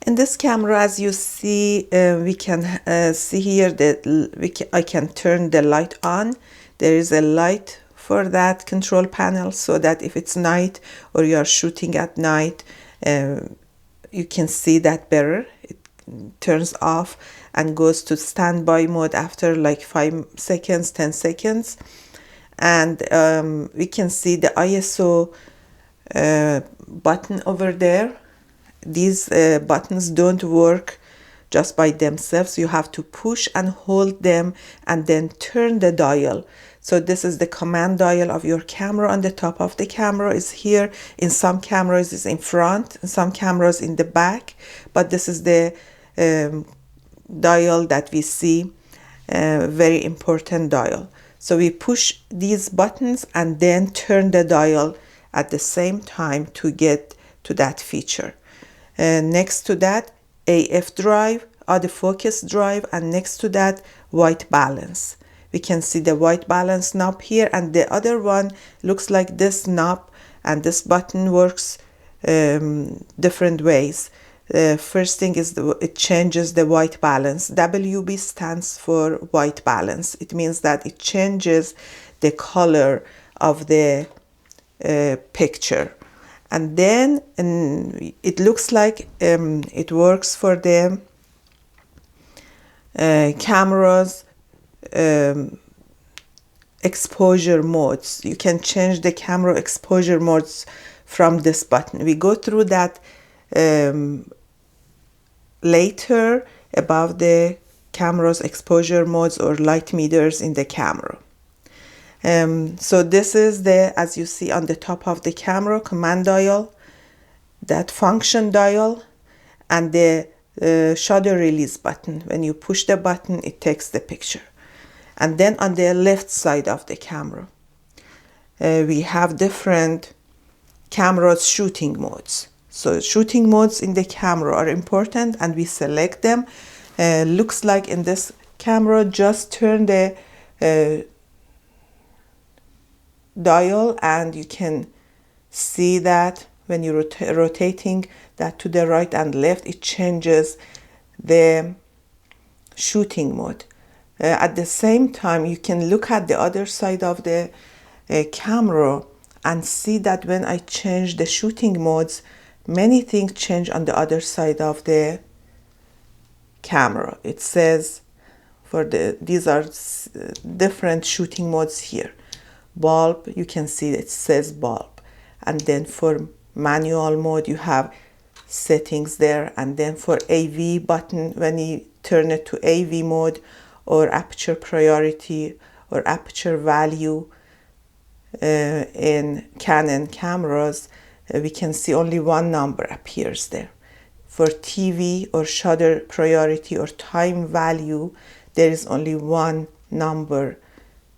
In this camera, as you see, we can see here that I can turn the light on. There is a light for that control panel, so that if it's night or you are shooting at night, you can see that better. It turns off and goes to standby mode after like 5 seconds, 10 seconds. And we can see the ISO button over there. These buttons don't work just by themselves. You have to push and hold them and then turn the dial. So this is the command dial of your camera. On the top of the camera is here. In some cameras is in front, in some cameras in the back, but this is the dial that we see, very important dial. So we push these buttons and then turn the dial at the same time to get to that feature. Next to that, AF drive, autofocus drive, and next to that, white balance. We can see the white balance knob here, and the other one looks like this knob, and this button works different ways. First thing is it changes the white balance. WB stands for white balance. It means that it changes the color of the picture. And then it looks like it works for the cameras exposure modes. You can change the camera exposure modes from this button. We go through that later about the camera's exposure modes or light meters in the camera. So this is the, as you see on the top of the camera, command dial, that function dial, and the shutter release button. When you push the button, it takes the picture. And then on the left side of the camera, we have different cameras shooting modes. So shooting modes in the camera are important, and we select them. Looks like in this camera, just turn the dial and you can see that when you're rotating that to the right and left, it changes the shooting mode. At the same time, you can look at the other side of the camera and see that when I change the shooting modes, many things change on the other side of the camera. It says these are different shooting modes here. Bulb, you can see it says bulb, and then for manual mode you have settings there, and then for AV button, when you turn it to AV mode or aperture priority or aperture value, in Canon cameras we can see only one number appears there. For TV or shutter priority or time value, there is only one number.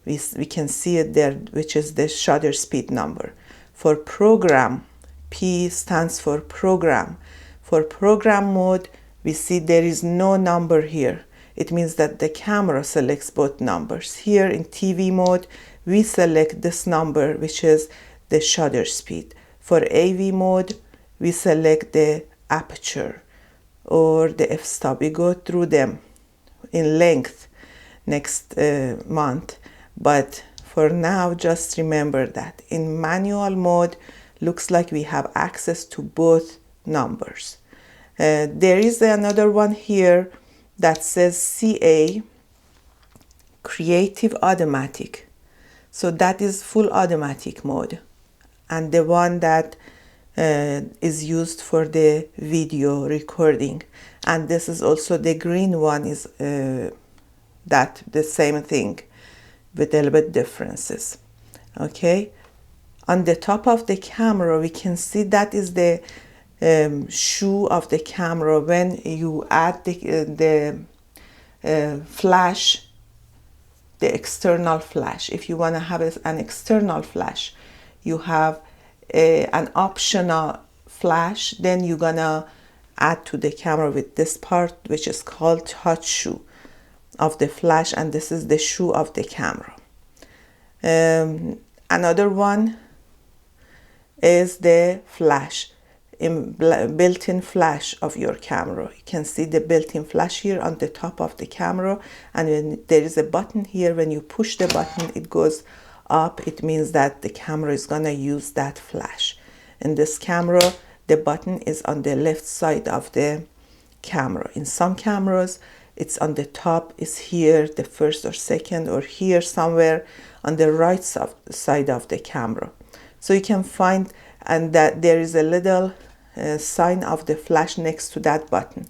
We can see it there, which is the shutter speed number. For program, P stands for program. For program mode, we see there is no number here. It means that the camera selects both numbers. Here in TV mode, we select this number, which is the shutter speed. For AV mode, we select the aperture or the f-stop. We go through them in length next month. But for now, just remember that in manual mode, looks like we have access to both numbers. There is another one here that says CA, Creative Automatic. So that is full automatic mode, and the one that is used for the video recording. And this is also the green one, is that the same thing with a little bit differences. Okay, on the top of the camera we can see that is the shoe of the camera. When you add the flash, the external flash, if you want to have an external flash, you have an optional flash, then you're gonna add to the camera with this part, which is called touch shoe of the flash, and this is the shoe of the camera. Another one is the flash. built-in flash of your camera. You can see the built-in flash here on the top of the camera, and when there is a button here, when you push the button it goes up. It means that the camera is gonna use that flash. In this camera, the button is on the left side of the camera. In some cameras it's on the top, is here, the first or second, or here somewhere on the right side of the camera. So you can find, and that there is a little sign of the flash next to that button.